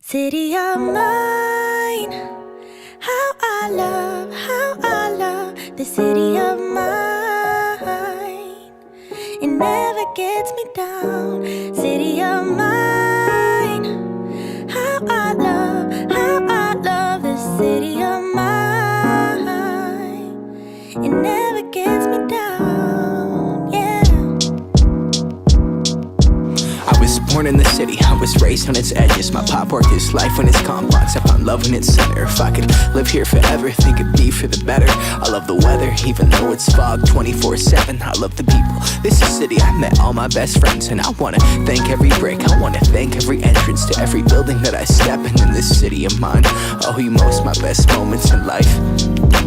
City of mine, how I love the city of mine. It never gets me down. City of mine, how I love the city of mine. It never gets me down, yeah. I was born in the city, I was raised on its edges. My pop worked his life when it's complex. I found love in its center. If I could live here forever, think it'd be for the better. I love the weather, even though it's fog 24/7. I love the people, this is city. I met all my best friends, and I wanna thank every brick. I wanna thank every entrance to every building that I step in this city of mine. I owe you most my best moments in life.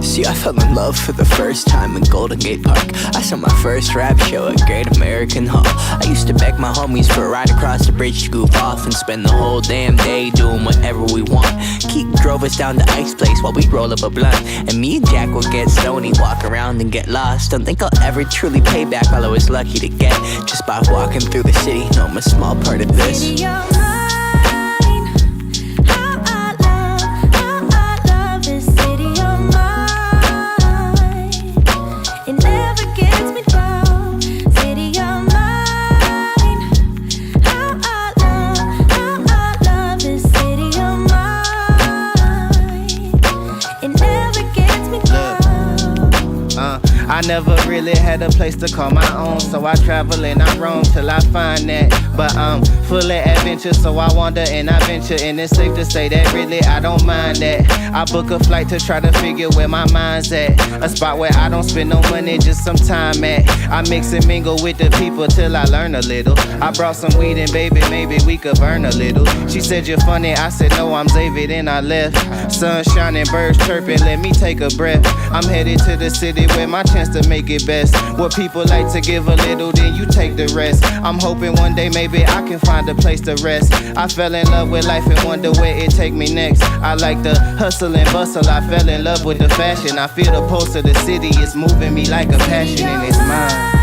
See, I fell in love for the first time in Golden Gate Park. I saw my first rap show at Great American Hall. I used to beg my homies for a ride across the bridge to goof off and spend the whole damn day doing whatever we want. Keith drove us down to Ice Place while we'd roll up a blunt, and me and Jack would get stoney, walk around and get lost. Don't think I'll ever truly pay back all I was lucky to get just by walking through the city. No, I'm a small part of this. City of mine, how I love this city of mine. It never gets me down. City of mine, how I love this city of mine. It never gets me down. I never really had a place to call my own, so I travel and I roam till I find that. But I'm full of adventure, so I wander and I venture, and it's safe to say that really I don't mind that. I book a flight to try to figure where my mind's at, a spot where I don't spend no money, just some time at. I mix and mingle with the people till I learn a little. I brought some weed and baby, maybe we could burn a little. She said you're funny, I said no, I'm Xavier, then I left. Sun shining, birds chirping, let me take a breath. I'm headed to the city where my chance to make it best. Where people like to give a little, then you take the rest. I'm hoping one day maybe I can find a place to rest. I fell in love with life and wonder where it take me next. I like the hustle and bustle, I fell in love with the fashion. I feel the pulse of the city, it's moving me like a passion, and it's mine.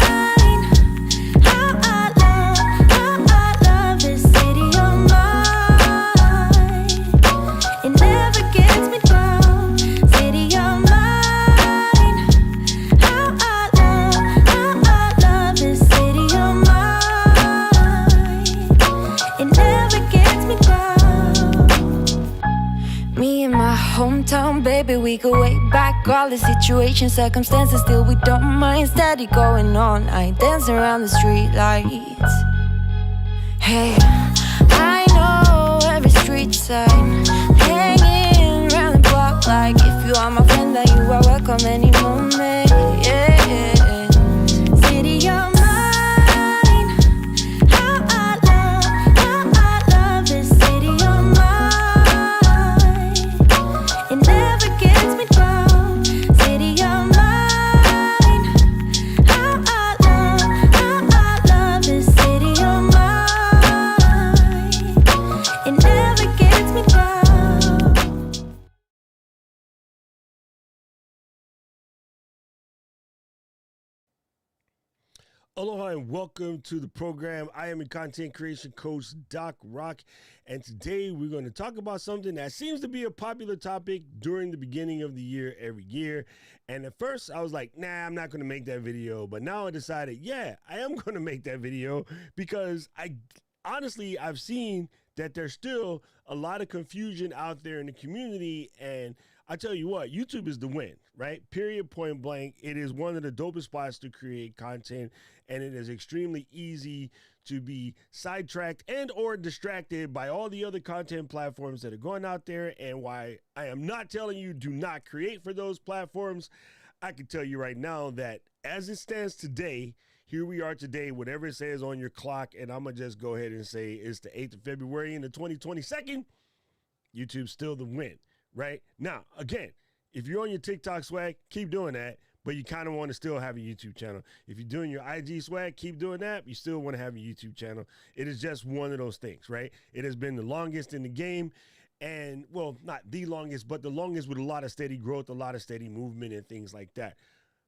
Hometown, baby, we go way back. All the situations, circumstances, still we don't mind. Steady going on, I dance around the street lights. Hey, I know every street sign, hanging around the block. Like if you are my friend, then you are welcome any moment. Yeah. City of mine, how I love this city of mine. It never gets me down. City of mine, how I love this city of mine. It never gets me down. Aloha and welcome to the program. I am your content creation coach, Doc Rock, and today we're going to talk about something that seems to be a popular topic during the beginning of the year every year. And at first I was like, nah, I'm not going to make that video. But now I decided, yeah, I am going to make that video because I've seen that there's still a lot of confusion out there in the community. And I tell you what, YouTube is the win, right? Period, point blank. It is one of the dopest spots to create content, and it is extremely easy to be sidetracked and or distracted by all the other content platforms that are going out there. And why I am not telling you do not create for those platforms, I can tell you right now that as it stands today, here we are today, whatever it says on your clock, and I'm going to just go ahead and say it's the 8th of February in the 2022nd, YouTube's still the win. Right now, again, if you're on your TikTok swag, keep doing that, but you kind of want to still have a YouTube channel. If you're doing your IG swag, keep doing that. You still want to have a YouTube channel. It is just one of those things, right? It has been the longest in the game, and well, not the longest, but the longest with a lot of steady growth, a lot of steady movement and things like that.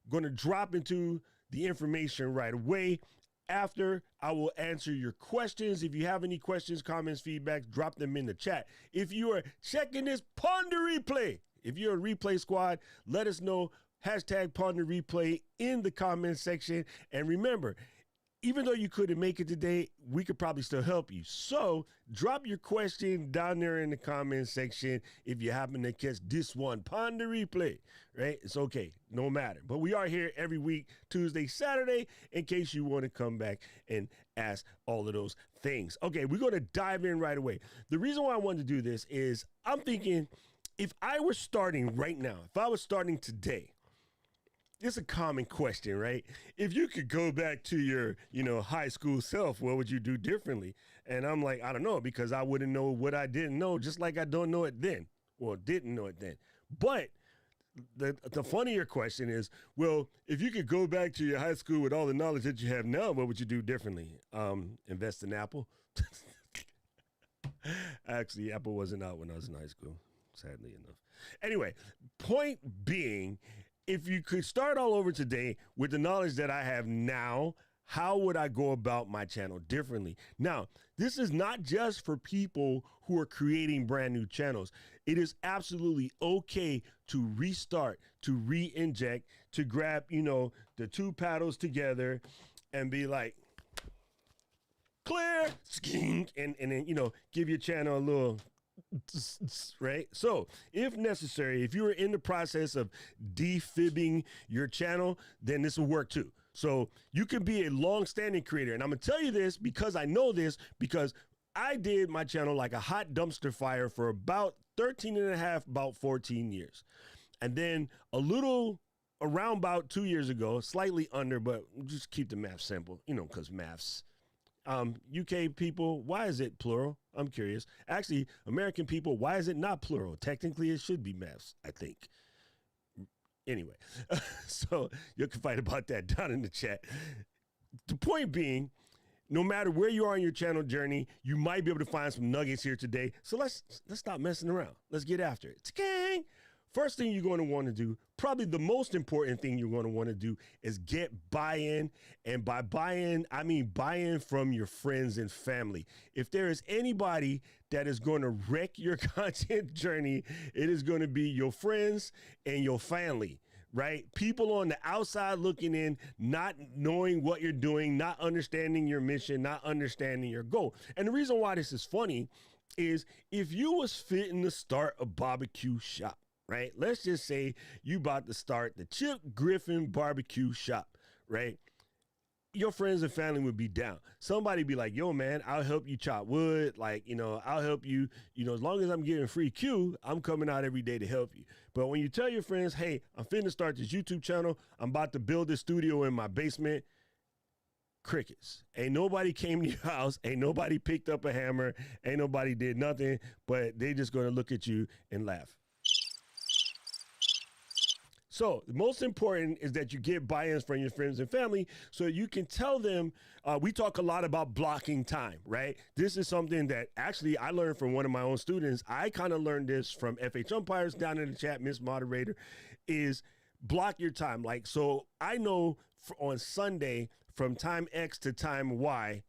Going to drop into the information right away. After, I will answer your questions. If you have any questions, comments, feedback, drop them in the chat. If you are checking this, Ponder Replay. If you're a replay squad, let us know. Hashtag Ponder Replay in the comments section. And remember, even though you couldn't make it today, we could probably still help you. So drop your question down there in the comments section if you happen to catch this one. Ponder Replay, right? It's okay, no matter. But we are here every week, Tuesday, Saturday, in case you want to come back and ask all of those things. Okay, we're going to dive in right away. The reason why I wanted to do this is I'm thinking if I were starting right now, if I was starting today, it's a common question, right? If you could go back to your, high school self, what would you do differently? And I'm like, I don't know, because I wouldn't know what I didn't know, just like I don't know it then, or didn't know it then. But the funnier question is, well, if you could go back to your high school with all the knowledge that you have now, what would you do differently? Invest in Apple? Actually, Apple wasn't out when I was in high school, sadly enough. Anyway, point being, if you could start all over today with the knowledge that I have now, how would I go about my channel differently? Now, this is not just for people who are creating brand new channels. It is absolutely okay to restart, to re-inject, to grab, the two paddles together and be like, clear, and then, give your channel a little, right? So if necessary, if you are in the process of defibbing your channel, then this will work too. So you can be a long-standing creator. And I'm going to tell you this because I know this, because I did my channel like a hot dumpster fire for about 13 and a half, about 14 years. And then around about 2 years ago, slightly under, but just keep the math simple, because maths. UK people, why is it plural? I'm curious. Actually, American people, why is it not plural? Technically, it should be maths, I think. Anyway, so you can fight about that down in the chat. The point being, no matter where you are in your channel journey, you might be able to find some nuggets here today. So let's stop messing around. Let's get after it. Gang! First thing you're going to want to do, probably the most important thing you're going to want to do, is get buy-in. And by buy-in, I mean buy-in from your friends and family. If there is anybody that is going to wreck your content journey, it is going to be your friends and your family, right? People on the outside looking in, not knowing what you're doing, not understanding your mission, not understanding your goal. And the reason why this is funny is if you was fitting to start a barbecue shop, right? Let's just say you about to start the Chip Griffin barbecue shop, right? Your friends and family would be down. Somebody be like, yo, man, I'll help you chop wood. Like, I'll help you, as long as I'm getting free Q, I'm coming out every day to help you. But when you tell your friends, hey, I'm finna start this YouTube channel, I'm about to build this studio in my basement, crickets. Ain't nobody came to your house. Ain't nobody picked up a hammer. Ain't nobody did nothing, but they just gonna look at you and laugh. So the most important is that you get buy-ins from your friends and family so you can tell them, we talk a lot about blocking time, right? This is something that actually I learned from one of my own students. I kind of learned this from FH Umpires down in the chat, Miss Moderator, is block your time. Like, so I know on Sunday from time X to time Y,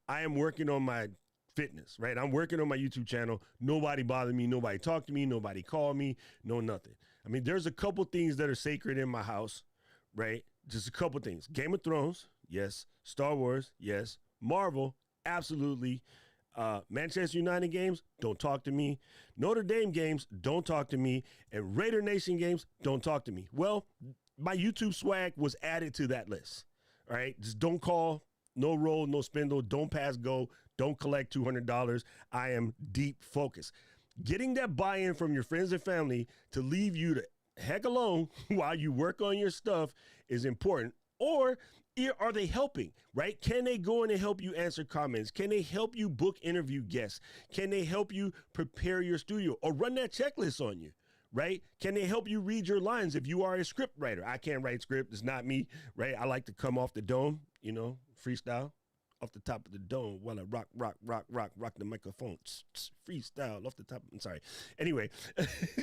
I am working on my fitness, right? I'm working on my YouTube channel. Nobody bothered me. Nobody talked to me. Nobody called me. No, nothing. I mean, there's a couple things that are sacred in my house, right? Just a couple things. Game of Thrones, yes. Star Wars, yes. Marvel, absolutely. Manchester United games, don't talk to me. Notre Dame games, don't talk to me. And Raider Nation games, don't talk to me. Well, my YouTube swag was added to that list, all right? Just don't call, no roll, no spindle, don't pass go, don't collect $200. I am deep focused. Getting that buy-in from your friends and family to leave you the heck alone while you work on your stuff is important. Or are they helping, right? Can they go in and help you answer comments? Can they help you book interview guests? Can they help you prepare your studio or run that checklist on you, right? Can they help you read your lines if you are a script writer? I can't write script. It's not me, right? I like to come off the dome, freestyle. off the top of the dome while I rock the microphone. Freestyle off the top. I'm sorry. Anyway,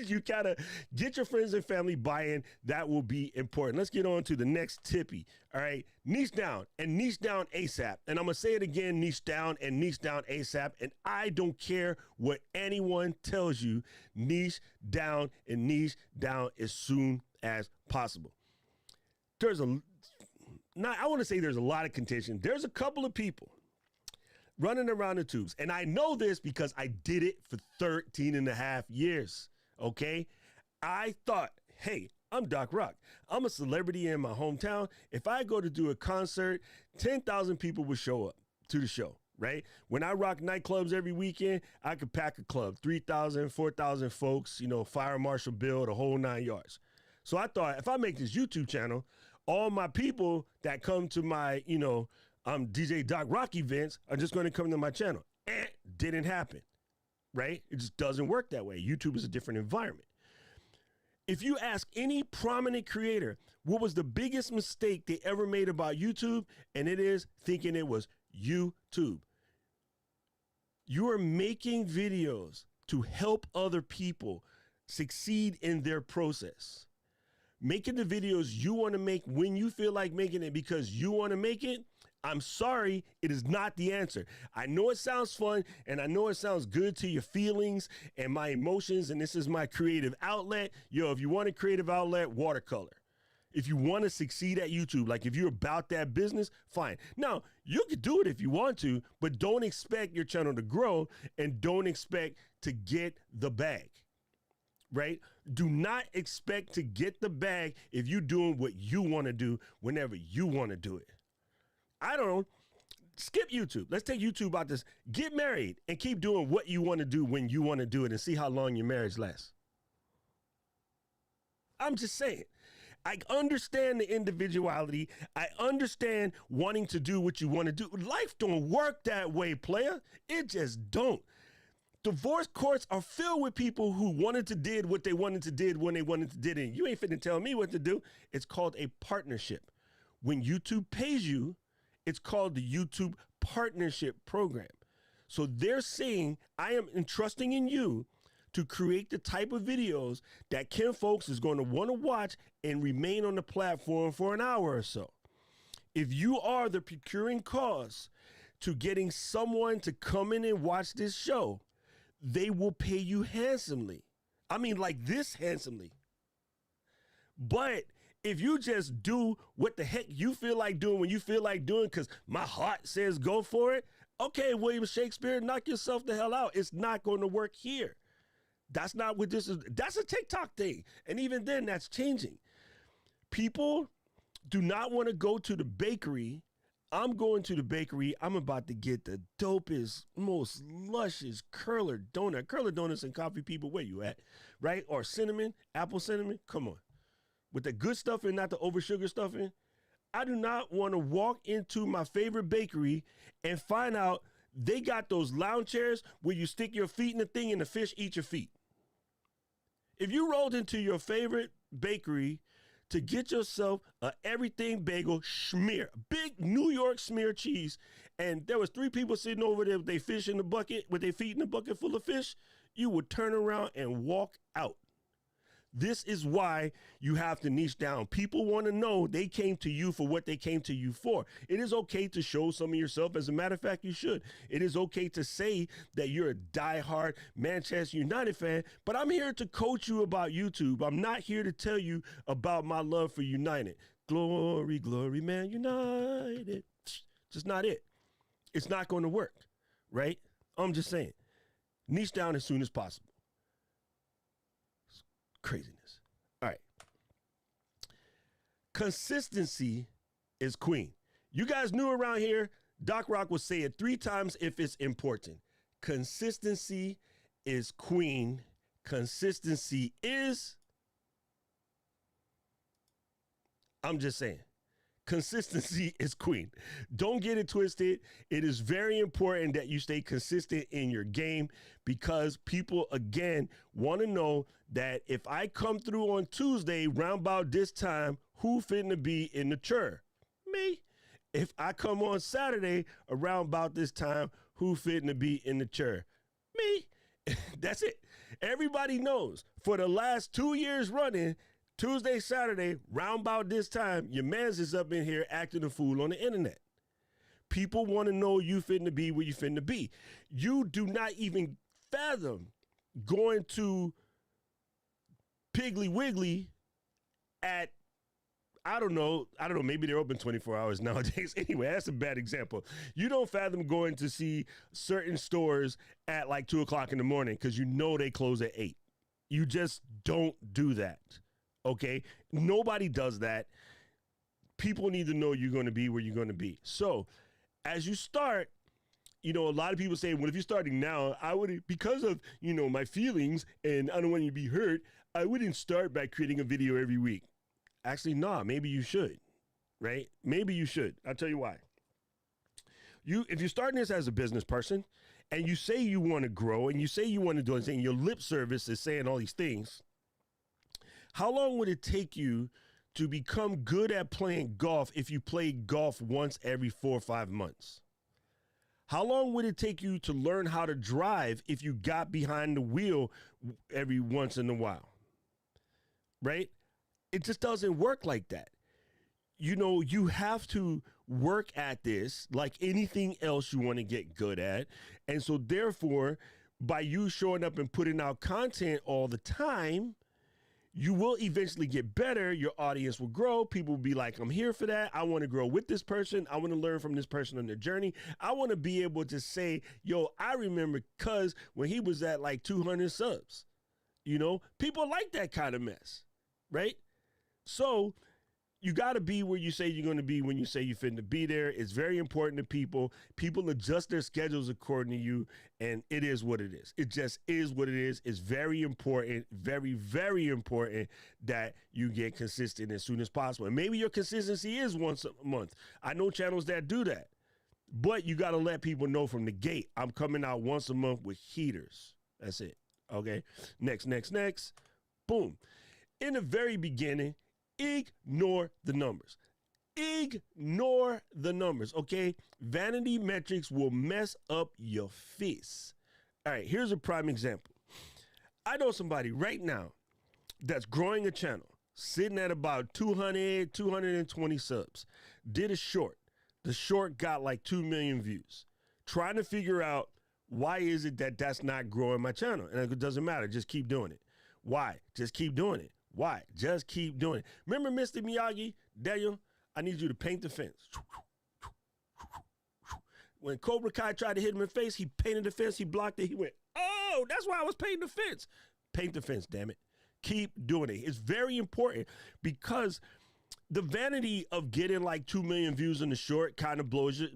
you gotta get your friends and family buy-in. That will be important. Let's get on to the next tippy. All right, niche down and niche down ASAP. And I'm gonna say it again, niche down and niche down ASAP. And I don't care what anyone tells you, niche down and niche down as soon as possible. I want to say there's a lot of contention. There's a couple of people running around the tubes. And I know this because I did it for 13 and a half years, okay? I thought, hey, I'm Doc Rock. I'm a celebrity in my hometown. If I go to do a concert, 10,000 people would show up to the show, right? When I rock nightclubs every weekend, I could pack a club, 3,000, 4,000 folks, fire marshal bill, the whole 9 yards. So I thought, if I make this YouTube channel, all my people that come to my, DJ Doc Rock events are just going to come to my channel. Didn't happen, right? It just doesn't work that way. YouTube is a different environment. If you ask any prominent creator what was the biggest mistake they ever made about YouTube, and it is thinking it was YouTube. You are making videos to help other people succeed in their process. Making the videos you want to make when you feel like making it because you want to make it, I'm sorry, it is not the answer. I know it sounds fun and I know it sounds good to your feelings and my emotions, and this is my creative outlet. If you want a creative outlet, watercolor. If you want to succeed at YouTube, like if you're about that business, fine. Now, you can do it if you want to, but don't expect your channel to grow and don't expect to get the bag. Right? Do not expect to get the bag if you're doing what you want to do whenever you want to do it. I don't know. Skip YouTube. Let's take YouTube out this. Get married and keep doing what you want to do when you want to do it and see how long your marriage lasts. I'm just saying. I understand the individuality. I understand wanting to do what you want to do. Life don't work that way, player. It just don't. Divorce courts are filled with people who wanted to did what they wanted to did when they wanted to did it. You ain't finna tell me what to do. It's called a partnership. When YouTube pays you, it's called the YouTube Partnership Program. So they're saying, I am entrusting in you to create the type of videos that Ken Folks is going to want to watch and remain on the platform for an hour or so. If you are the procuring cause to getting someone to come in and watch this show, they will pay you handsomely. I mean, like this handsomely. But if you just do what the heck you feel like doing when you feel like doing because my heart says go for it, okay, William Shakespeare, knock yourself the hell out. It's not going to work here. That's not what this is. That's a TikTok thing. And even then, that's changing. People do not want to go to the bakery. I'm going to the bakery. I'm about to get the dopest, most luscious curler donut. Curler donuts and coffee, people, where you at? Right? Or cinnamon, apple cinnamon. Come on. With the good stuff in, not the over sugar stuff in. I do not want to walk into my favorite bakery and find out they got those lounge chairs where you stick your feet in the thing and the fish eat your feet. If you rolled into your favorite bakery to get yourself a everything bagel schmear, big New York smear cheese, and there was 3 people sitting over there with their fish in the bucket, with their feet in the bucket full of fish, you would turn around and walk out. This is why you have to niche down. People want to know they came to you for what they came to you for. It is okay to show some of yourself. As a matter of fact, you should. It is okay to say that you're a diehard Manchester United fan, but I'm here to coach you about YouTube. I'm not here to tell you about my love for United. Glory, glory, man, United. Just not it. It's not going to work, right? I'm just saying. Niche down as soon as possible. Craziness. All right. Consistency is queen. You guys knew around here, Doc Rock will say it 3 times if it's important. Consistency is queen. Consistency is, I'm just saying, consistency is queen. Don't get it twisted. It is very important that you stay consistent in your game because people, again, want to know that if I come through on Tuesday, round about this time, who finna be in the chair? Me. if I come on Saturday around about this time, who fitting to be in the chair? Me. That's it. Everybody knows for the last 2 years running, Tuesday, Saturday, round about this time, your mans is up in here acting a fool on the internet. People want to know you fitting to be where you fitting to be. You do not even fathom going to Piggly Wiggly at, I don't know, maybe they're open 24 hours nowadays. Anyway, that's a bad example. You don't fathom going to see certain stores at like 2 o'clock in the morning because you know they close at 8. You just don't do that, okay? Nobody does that. People need to know you're going to be where you're going to be. So as you start, you know, a lot of people say, well, if you're starting now, I would, because of, you know, my feelings and I don't want you to be hurt, I wouldn't start by creating a video every week. Actually, nah, maybe you should, right? Maybe you should. I'll tell you why. If you're starting this as a business person and you say you want to grow and you say you want to do anything, your lip service is saying all these things, how long would it take you to become good at playing golf if you played golf once every 4 or 5 months? How long would it take you to learn how to drive if you got behind the wheel every once in a while? Right? It just doesn't work like that. You know, you have to work at this like anything else you want to get good at. And so therefore, by you showing up and putting out content all the time, you will eventually get better. Your audience will grow. People will be like, I'm here for that. I want to grow with this person. I want to learn from this person on their journey. I want to be able to say, yo, I remember cuz when he was at like 200 subs. You know, people like that kind of mess, right? So you got to be where you say you're going to be when you say you're fitting to be there. It's very important to people. People adjust their schedules according to you, and it is what it is. It just is what it is. It's very important, very, very important that you get consistent as soon as possible. And maybe your consistency is once a month. I know channels that do that, but you got to let people know from the gate, I'm coming out once a month with heaters. That's it. Okay. Next. Boom. In the very beginning, ignore the numbers. Ignore the numbers, okay? Vanity metrics will mess up your face. All right, here's a prime example. I know somebody right now that's growing a channel, sitting at about 200, 220 subs, did a short. The short got like 2 million views. Trying to figure out why is it that that's not growing my channel? And it doesn't matter, just keep doing it. Why? Just keep doing it. Why? Just keep doing it. Remember Mr. Miyagi? Daniel, I need you to paint the fence. When Cobra Kai tried to hit him in the face, he painted the fence, he blocked it, he went, oh, that's why I was painting the fence. Paint the fence, damn it. Keep doing it. It's very important because the vanity of getting like 2 million views in the short kind of blows it.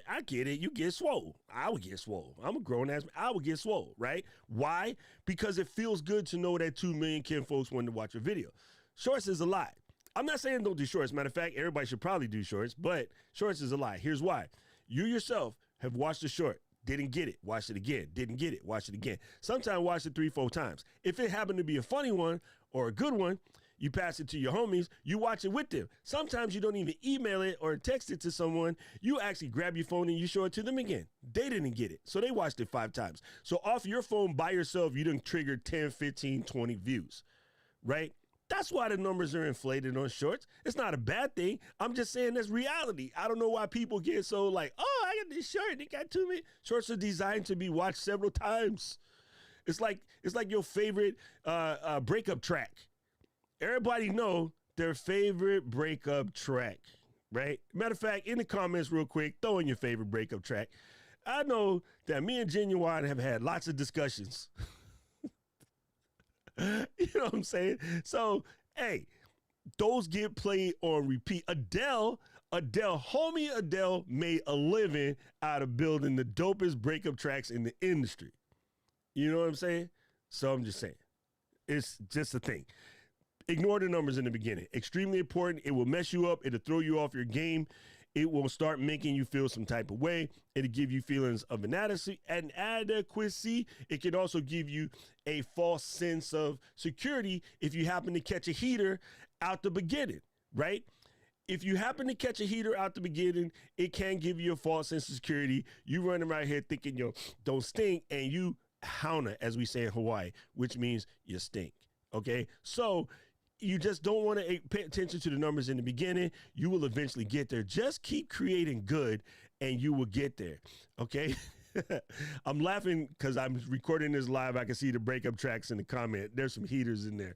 I get it. You get swole. I would get swole. I'm a grown ass man. I would get swole, right? Why? Because it feels good to know that 2 million folks want to watch your video. Shorts is a lie. I'm not saying don't do shorts. Matter of fact, everybody should probably do shorts, but shorts is a lie. Here's why. You yourself have watched the short, didn't get it, watched it again, didn't get it, watched it again. Sometimes watch it 3-4 times. If it happened to be a funny one or a good one, you pass it to your homies, you watch it with them. Sometimes you don't even email it or text it to someone. You actually grab your phone and you show it to them again. They didn't get it, so they watched it 5 times. So off your phone by yourself, you done triggered 10, 15, 20 views, right? That's why the numbers are inflated on shorts. It's not a bad thing. I'm just saying that's reality. I don't know why people get so like, oh, I got this short, it got 2 million. Shorts are designed to be watched several times. It's like your favorite breakup track. Everybody know their favorite breakup track, right? Matter of fact, in the comments real quick, throw in your favorite breakup track. I know that me and Genuine have had lots of discussions. You know what I'm saying? So, hey, those get played on repeat. Homie Adele made a living out of building the dopest breakup tracks in the industry. You know what I'm saying? So I'm just saying, it's just a thing. Ignore the numbers in the beginning. Extremely important. It will mess you up. It'll throw you off your game. It will start making you feel some type of way. It'll give you feelings of inadequacy. It can also give you a false sense of security if you happen to catch a heater out the beginning, right? if you happen to catch a heater out the beginning, it can give you a false sense of security. You running around here thinking you don't stink, and you hauna, as we say in Hawaii, which means you stink. Okay, so you just don't want to pay attention to the numbers in the beginning. You will eventually get there. Just keep creating good, and you will get there. Okay. I'm laughing because I'm recording this live. I can see the breakup tracks in the comment. There's some heaters in there.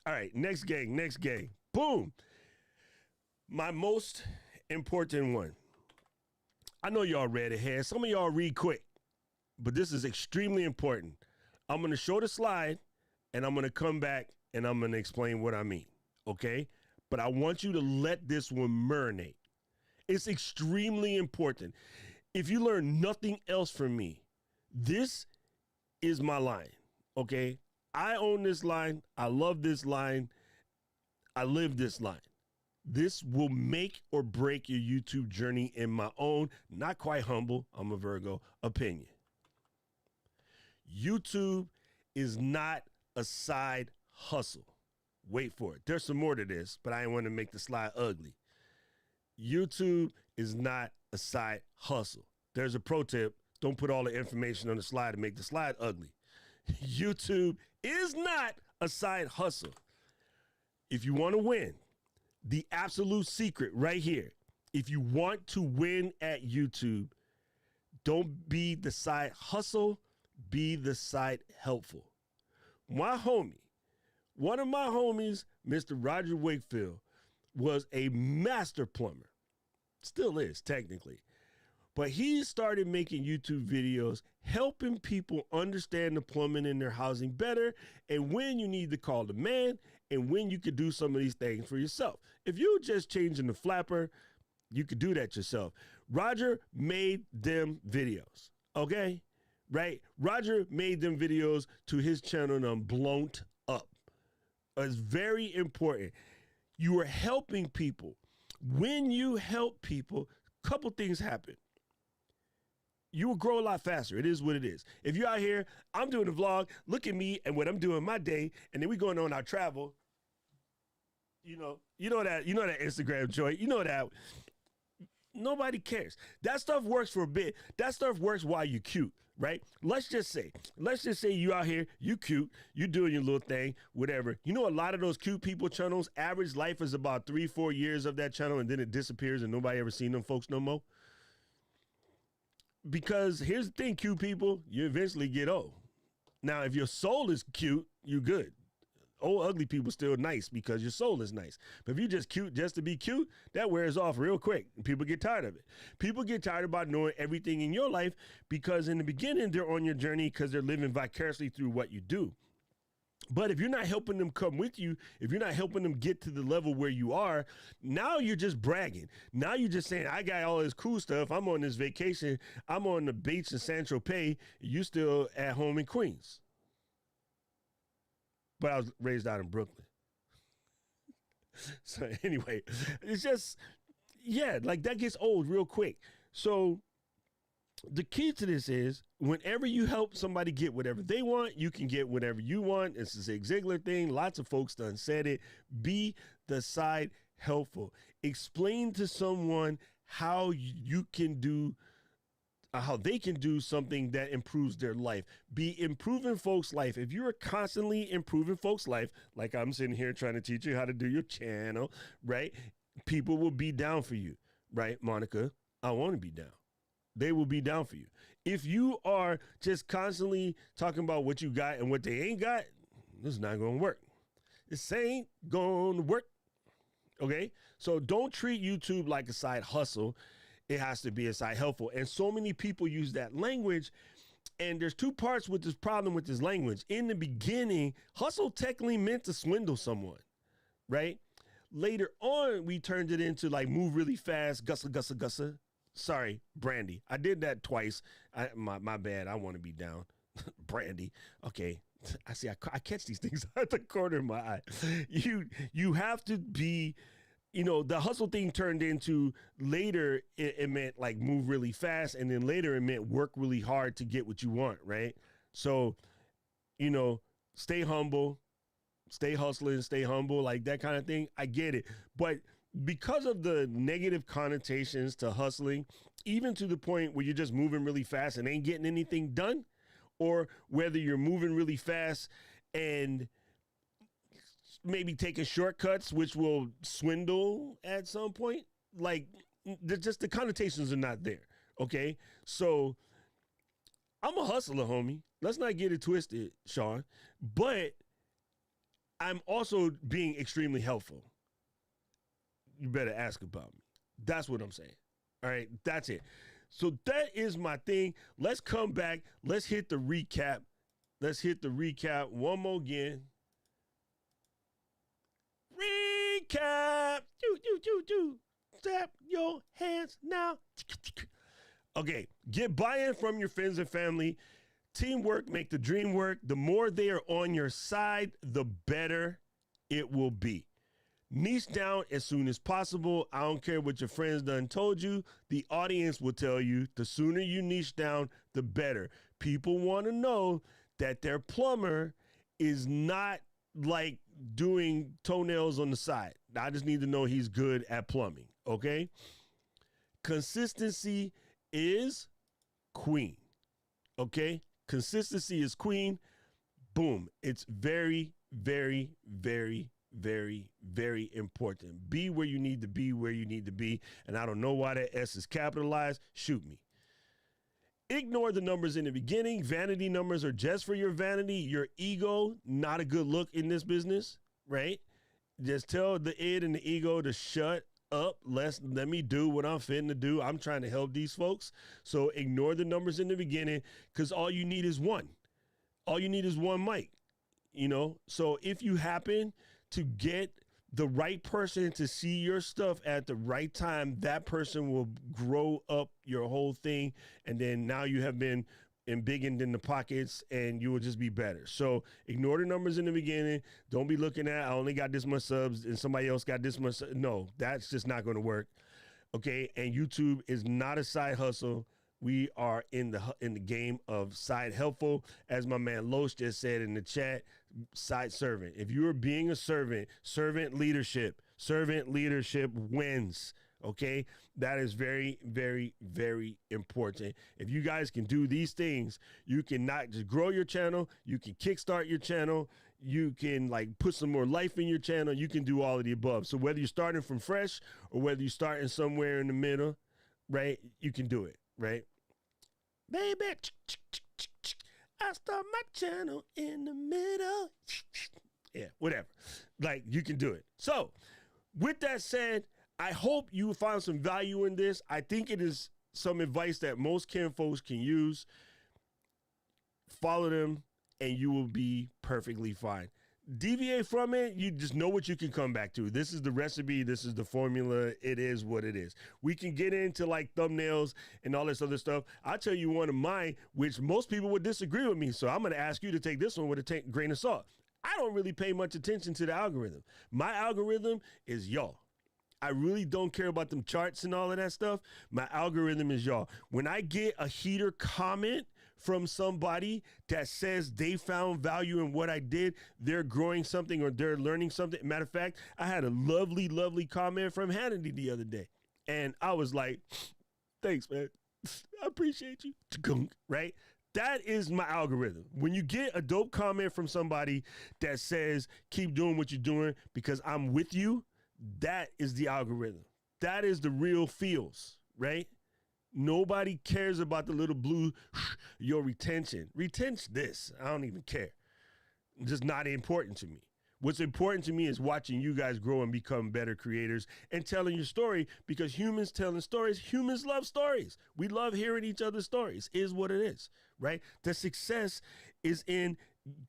All right, next gang. Boom. My most important one. I know y'all read ahead. Some of y'all read quick, but this is extremely important. I'm going to show the slide, and I'm going to come back, and I'm going to explain what I mean, okay? But I want you to let this one marinate. It's extremely important. If you learn nothing else from me, this is my line, okay? I own this line. I love this line. I live this line. This will make or break your YouTube journey in my own, not quite humble, I'm a Virgo, opinion. YouTube is not a side hustle. Wait for it. There's some more to this, but I didn't want to make the slide ugly. YouTube is not a side hustle. There's a pro tip. Don't put all the information on the slide to make the slide ugly. YouTube is not a side hustle. If you want to win, the absolute secret right here, if you want to win at YouTube, don't be the side hustle, be the side helpful. My homie, one of my homies, Mr. Roger Wakefield, was a master plumber. Still is, technically. But he started making YouTube videos helping people understand the plumbing in their housing better and when you need to call the man and when you could do some of these things for yourself. If you're just changing the flapper, you could do that yourself. Roger made them videos, okay? Right? Roger made them videos to his channel and blown up. It's very important. You are helping people. When you help people, a couple things happen. You will grow a lot faster. It is what it is. If you're out here, I'm doing a vlog, look at me and what I'm doing my day, and then we going on our travel. You know that Instagram joint. You know that. Nobody cares. That stuff works for a bit. That stuff works while you're cute, right? Let's just say you out here, you cute, you doing your little thing, whatever. You know, a lot of those cute people channels, average life is about 3-4 years of that channel, and then it disappears and nobody ever seen them folks no more. Because here's the thing, cute people, you eventually get old. Now, if your soul is cute, you good. Old ugly people still nice because your soul is nice. But if you're just cute just to be cute, that wears off real quick. People get tired of it. People get tired about knowing everything in your life because in the beginning, they're on your journey because they're living vicariously through what you do. But if you're not helping them come with you, if you're not helping them get to the level where you are, now you're just bragging. Now you're just saying, I got all this cool stuff. I'm on this vacation. I'm on the beach in San Tropez. You still at home in Queens. But I was raised out in Brooklyn. So anyway, it's just, yeah, like that gets old real quick. So the key to this is whenever you help somebody get whatever they want, you can get whatever you want. It's a Zig Ziglar thing. Lots of folks done said it. Be the side helpful. Explain to someone how you can do how they can do something that improves their life. Be improving folks' life. If you're constantly improving folks' life, like I'm sitting here trying to teach you how to do your channel, right? People will be down for you, right, Monica? I want to be down. They will be down for you. If you are just constantly talking about what you got and what they ain't got, this is not going to work. This ain't going to work, okay? So don't treat YouTube like a side hustle. It has to be a side helpful. And so many people use that language. And there's two parts with this problem with this language. In the beginning, hustle technically meant to swindle someone, right? Later on, we turned it into like move really fast, gussa. Sorry, Brandy. I did that twice. My bad. I want to be down. Brandy. Okay. I see. I catch these things at the corner of my eye. You have to be. You know, the hustle thing turned into later it meant like move really fast. And then later it meant work really hard to get what you want, right? So, you know, stay humble, stay hustling, stay humble, like that kind of thing. I get it. But because of the negative connotations to hustling, even to the point where you're just moving really fast and ain't getting anything done, or whether you're moving really fast and maybe taking shortcuts, which will swindle at some point, like just the connotations are not there. Okay. So I'm a hustler, homie. Let's not get it twisted, Sean. But I'm also being extremely helpful. You better ask about me. That's what I'm saying. All right, that's it. So that is my thing. Let's come back. Let's hit the recap. Let's hit the recap one more again. Recap. Do. Tap your hands now. Okay, get buy-in from your friends and family. Teamwork make the dream work. The more they are on your side, the better it will be. Niche down as soon as possible. I don't care what your friends done told you. The audience will tell you the sooner you niche down, the better. People want to know that their plumber is not like doing toenails on the side. I just need to know he's good at plumbing, okay? Consistency is queen, okay? Consistency is queen. Boom. It's very, very, very, very, very important. Be where you need to be, where you need to be. And I don't know why that S is capitalized. Shoot me. Ignore the numbers in the beginning. Vanity numbers are just for your vanity. Your ego, not a good look in this business, right? Just tell the id and the ego to shut up. Let me do what I'm fitting to do. I'm trying to help these folks. So ignore the numbers in the beginning, because all you need is one. All you need is one mic, you know? So if you happen to get the right person to see your stuff at the right time, that person will grow up your whole thing. And then now you have been embiggened in the pockets and you will just be better. So ignore the numbers in the beginning. Don't be looking at, I only got this much subs and somebody else got this much. No, that's just not going to work. Okay. And YouTube is not a side hustle. We are in the game of side helpful. As my man Loesch just said in the chat, side servant. If you are being a servant, servant leadership wins. Okay. That is very, very, very important. If you guys can do these things, you can not just grow your channel. You can kickstart your channel. You can like put some more life in your channel. You can do all of the above. So whether you're starting from fresh or whether you're starting somewhere in the middle, right, you can do it, right? Baby, I start my channel in the middle. Yeah, whatever. Like, you can do it. So with that said, I hope you found some value in this. I think it is some advice that most kin folks can use. Follow them and you will be perfectly fine. Deviate from it, you just know what you can come back to. This is the recipe. This is the formula. It is what it is. We can get into like thumbnails and all this other stuff. I'll tell you one of mine, which most people would disagree with me. So I'm going to ask you to take this one with a grain of salt. I don't really pay much attention to the algorithm. My algorithm is y'all. I really don't care about them charts and all of that stuff. My algorithm is y'all. When I get a heater comment from somebody that says they found value in what I did, they're growing something or they're learning something. Matter of fact, I had a lovely, lovely comment from Hannity the other day. And I was like, thanks, man. I appreciate you. Right? That is my algorithm. When you get a dope comment from somebody that says, keep doing what you're doing because I'm with you, that is the algorithm. That is the real feels, right? Nobody cares about the little blue, your retention. Retention this. I don't even care. It's just not important to me. What's important to me is watching you guys grow and become better creators and telling your story, because humans telling stories, humans love stories. We love hearing each other's stories, is what it is, right? The success is in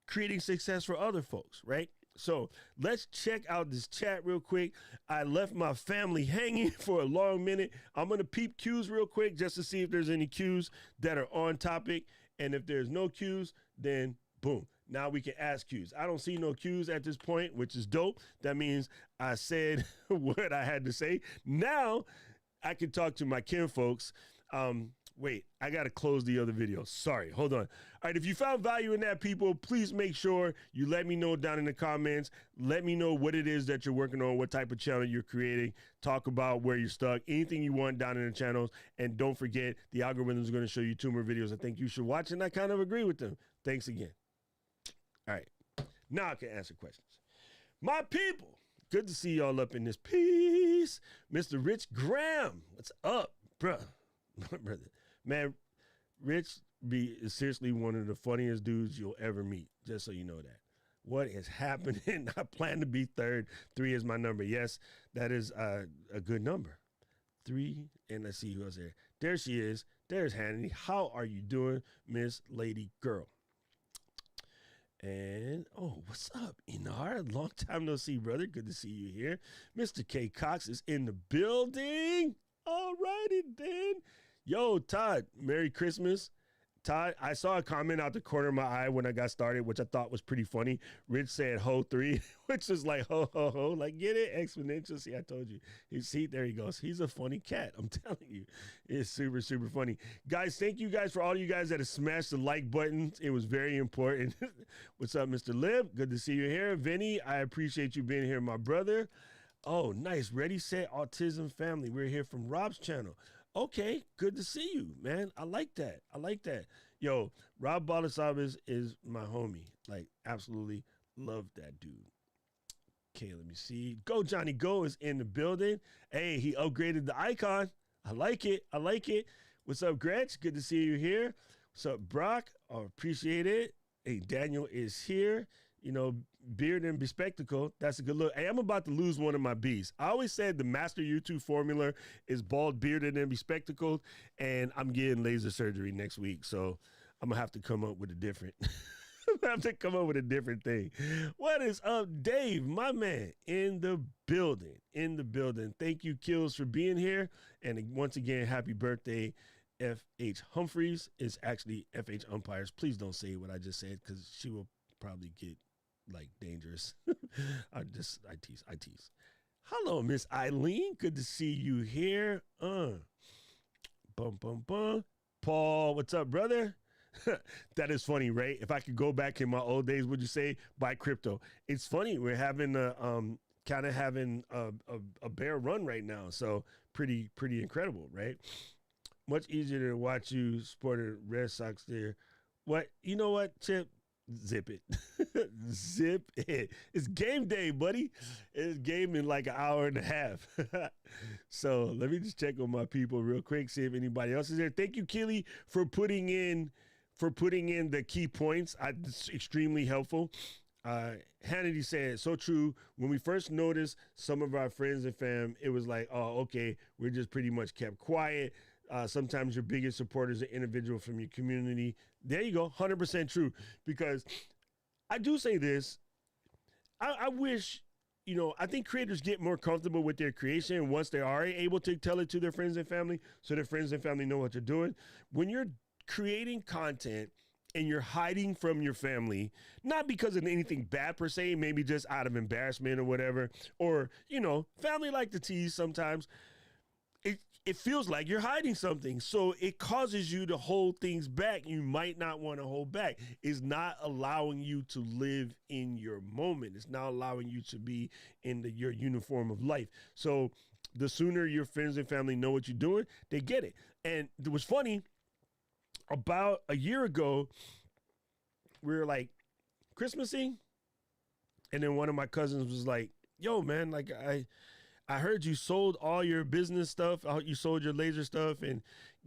creating success for other folks, right? So let's check out this chat real quick. I left my family hanging for a long minute. I'm going to peep cues real quick just to see if there's any cues that are on topic. And if there's no cues, then boom. Now we can ask cues. I don't see no cues at this point, which is dope. That means I said what I had to say. Now I can talk to my kin folks. Wait, I got to close the other video. Sorry, hold on. All right, if you found value in that, people, please make sure you let me know down in the comments. Let me know what it is that you're working on, what type of channel you're creating. Talk about where you're stuck, anything you want down in the channels. And don't forget, the algorithm is going to show you 2 more videos I think you should watch, and I kind of agree with them. Thanks again. All right, now I can answer questions. My people, good to see y'all up in this piece. Mr. Rich Graham, what's up, bruh? Brother. Man, Rich is seriously one of the funniest dudes you'll ever meet, just so you know that. What is happening? I plan to be third. 3 is my number. Yes, that is a good number. 3, and let's see who else there. There she is. There's Hannity. How are you doing, Miss Lady Girl? And, oh, what's up, Inar? Long time no see, brother. Good to see you here. Mr. K. Cox is in the building. All righty, then. Yo, Todd, Merry Christmas. Todd, I saw a comment out the corner of my eye when I got started, which I thought was pretty funny. Rich said ho 3, which is like ho, ho, ho. Like, get it? Exponential. See, I told you. See, there he goes. He's a funny cat. I'm telling you. It's super, super funny. Guys, thank you guys for all you guys that have smashed the like button. It was very important. What's up, Mr. Lib? Good to see you here. Vinny, I appreciate you being here, my brother. Oh, nice. Ready, Set, Autism Family. We're here from Rob's channel. Okay, good to see you, man. I like that. I like that. Yo, Rob Balasabas is my homie. Like, absolutely love that dude. Okay, let me see. Go Johnny Go is in the building. Hey, he upgraded the icon. I like it. I like it. What's up, Gretch? Good to see you here. What's up, Brock? I appreciate it. Hey, Daniel is here. You know, beard and bespectacle. That's a good look. Hey, I'm about to lose one of my B's. I always said the master YouTube formula is bald, bearded, and bespectacled, and I'm getting laser surgery next week, so I'm gonna have to come up with a different. I'm gonna have to come up with a different thing. What is up, Dave, my man, in the building? In the building. Thank you, Kills, for being here, and once again, happy birthday. F.H. Humphreys is actually F.H. Umpires. Please don't say what I just said, because she will probably get like dangerous. I tease. Hello, Miss Eileen. Good to see you here. Bum, bum, bum. Paul, what's up, brother? That is funny, right? If I could go back in my old days, would you say buy crypto? It's funny. We're having kind of having a bear run right now. So pretty incredible, right? Much easier to watch you sport a Red Sox there. What? You know what, Chip? Zip it. Zip it. It's game day, buddy. It's game in like an hour and a half. So let me just check on my people real quick, see if anybody else is there. Thank you, Keely, for putting in the key points. It's extremely helpful. Hannity said, so true. When we first noticed some of our friends and fam, it was like, oh, okay, we're just pretty much kept quiet. Sometimes your biggest supporter is an individual from your community. There you go, 100% true. Because I do say this, I wish, you know, I think creators get more comfortable with their creation once they are able to tell it to their friends and family, so their friends and family know what they're doing. When you're creating content and you're hiding from your family, not because of anything bad per se, maybe just out of embarrassment or whatever, or, you know, family like to tease sometimes, it feels like you're hiding something. So it causes you to hold things back you might not want to hold back. It's not allowing you to live in your moment. It's not allowing you to be in your uniform of life. So the sooner your friends and family know what you're doing, they get it. And it was funny, about a year ago, we were like Christmasing, and then one of my cousins was like, yo, man, like I heard you sold all your business stuff. You sold your laser stuff and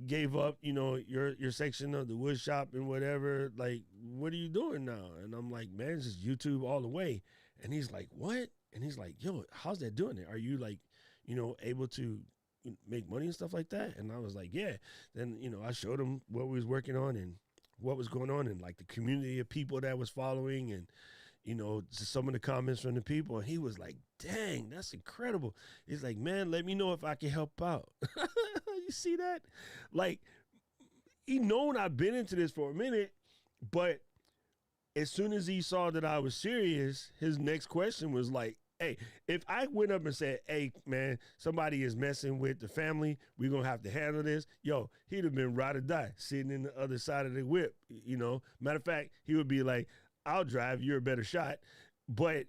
gave up, you know, your section of the wood shop and whatever. Like, what are you doing now? And I'm like, man, it's just YouTube all the way. And he's like, what? And he's like, yo, how's that doing it? Are you like, you know, able to make money and stuff like that? And I was like, yeah. Then, you know, I showed him what we was working on and what was going on and like the community of people that was following and, you know, just some of the comments from the people. And he was like, dang, that's incredible. He's like, man, let me know if I can help out. You see that? Like, he known I've been into this for a minute, but as soon as he saw that I was serious, his next question was like, Hey, if I went up and said, hey, man, somebody is messing with the family, we're going to have to handle this, yo, he'd have been ride or die, sitting in the other side of the whip, you know. Matter of fact, he would be like, I'll drive, you're a better shot. But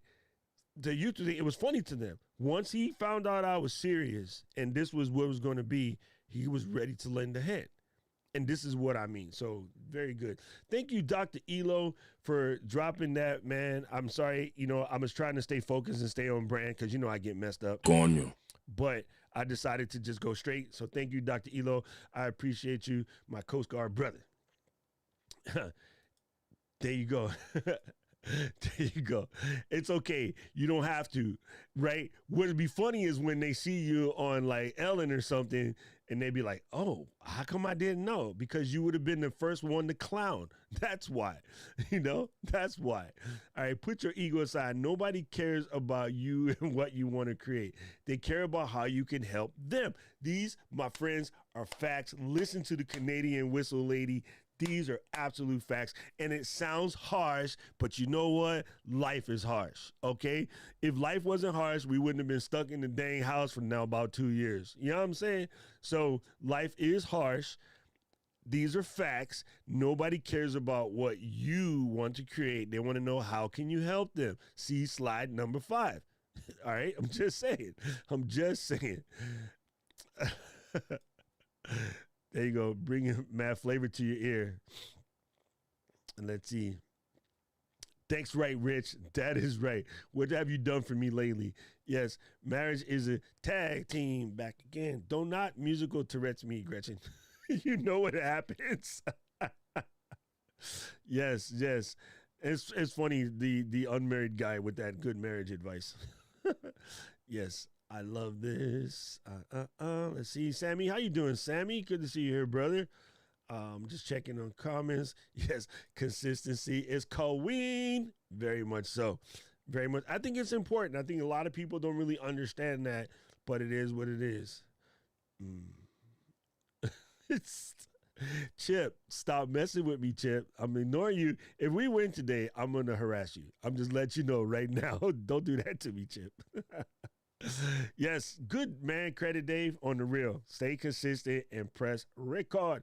the youth, it was funny to them. Once he found out I was serious and this was what it was going to be, he was ready to lend a hand. And this is what I mean. So very good. Thank you, Dr. Elo, for dropping that, man. I'm sorry. You know, I was trying to stay focused and stay on brand because, you know, I get messed up. Coño. But I decided to just go straight. So thank you, Dr. Elo. I appreciate you, my Coast Guard brother. There you go. There you go. It's okay. You don't have to, right? What would be funny is when they see you on like Ellen or something and they be like, oh, how come I didn't know? Because you would have been the first one to clown. That's why, you know, that's why. All right, put your ego aside. Nobody cares about you and what you want to create. They care about how you can help them. These, my friends, are facts. Listen to the Canadian whistle lady. These are absolute facts. And it sounds harsh, but you know what? Life is harsh, okay? If life wasn't harsh, we wouldn't have been stuck in the dang house for now about 2 years. You know what I'm saying? So life is harsh. These are facts. Nobody cares about what you want to create. They want to know how can you help them. See slide number 5. All right? I'm just saying. I'm just saying. There you go. Bringing mad flavor to your ear. And let's see. Thanks, right, Rich. That is right. What have you done for me lately? Yes, marriage is a tag team. Back again. Don't not musical Tourette's me, Gretchen. You know what happens. Yes, yes. It's funny, the unmarried guy with that good marriage advice. Yes. I love this. Let's see. Sammy, how you doing, Sammy? Good to see you here, brother. Just checking on comments. Yes, consistency is Queen. Very much so. Very much. I think it's important. I think a lot of people don't really understand that, but it is what it is. Chip, stop messing with me, Chip. I'm ignoring you. If we win today, I'm going to harass you. I'm just letting you know right now. Don't do that to me, Chip. Yes, good man. Credit Dave on the real. Stay consistent and press record.